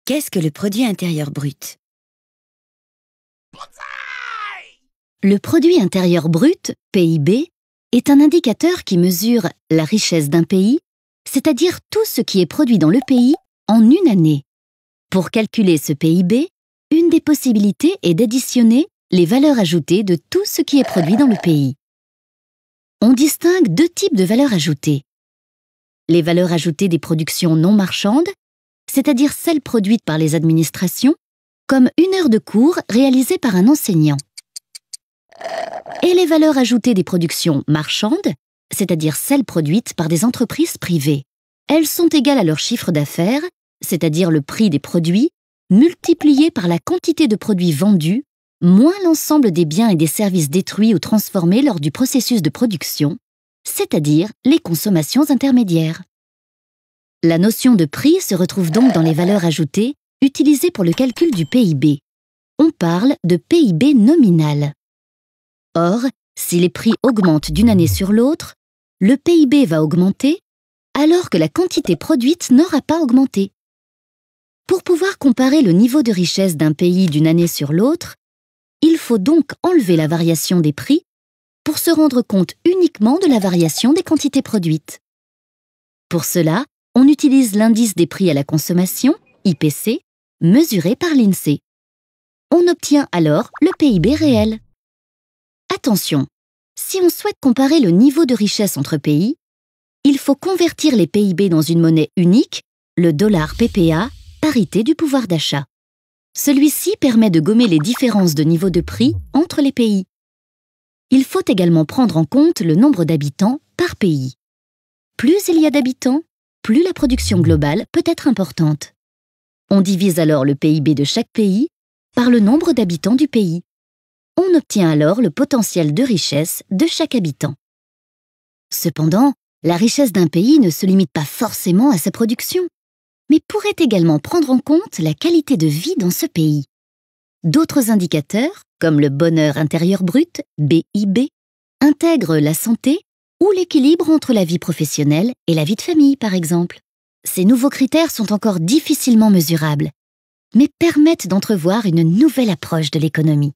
Qu'est-ce que le produit intérieur brut? Le produit intérieur brut, PIB, est un indicateur qui mesure la richesse d'un pays, c'est-à-dire tout ce qui est produit dans le pays en une année. Pour calculer ce PIB, une des possibilités est d'additionner les valeurs ajoutées de tout ce qui est produit dans le pays. On distingue deux types de valeurs ajoutées. Les valeurs ajoutées des productions non marchandes, c'est-à-dire celles produites par les administrations, comme une heure de cours réalisée par un enseignant. Et les valeurs ajoutées des productions marchandes, c'est-à-dire celles produites par des entreprises privées. Elles sont égales à leur chiffre d'affaires, c'est-à-dire le prix des produits, multiplié par la quantité de produits vendus, moins l'ensemble des biens et des services détruits ou transformés lors du processus de production, c'est-à-dire les consommations intermédiaires. La notion de prix se retrouve donc dans les valeurs ajoutées utilisées pour le calcul du PIB. On parle de PIB nominal. Or, si les prix augmentent d'une année sur l'autre, le PIB va augmenter alors que la quantité produite n'aura pas augmenté. Pour pouvoir comparer le niveau de richesse d'un pays d'une année sur l'autre, il faut donc enlever la variation des prix pour se rendre compte uniquement de la variation des quantités produites. Pour cela, on utilise l'indice des prix à la consommation, IPC, mesuré par l'INSEE. On obtient alors le PIB réel. Attention, si on souhaite comparer le niveau de richesse entre pays, il faut convertir les PIB dans une monnaie unique, le dollar PPA, parité du pouvoir d'achat. Celui-ci permet de gommer les différences de niveau de prix entre les pays. Il faut également prendre en compte le nombre d'habitants par pays. Plus il y a d'habitants, plus la production globale peut être importante. On divise alors le PIB de chaque pays par le nombre d'habitants du pays. On obtient alors le potentiel de richesse de chaque habitant. Cependant, la richesse d'un pays ne se limite pas forcément à sa production, mais pourrait également prendre en compte la qualité de vie dans ce pays. D'autres indicateurs, comme le bonheur intérieur brut, BIB, intègrent la santé ou l'équilibre entre la vie professionnelle et la vie de famille, par exemple. Ces nouveaux critères sont encore difficilement mesurables, mais permettent d'entrevoir une nouvelle approche de l'économie.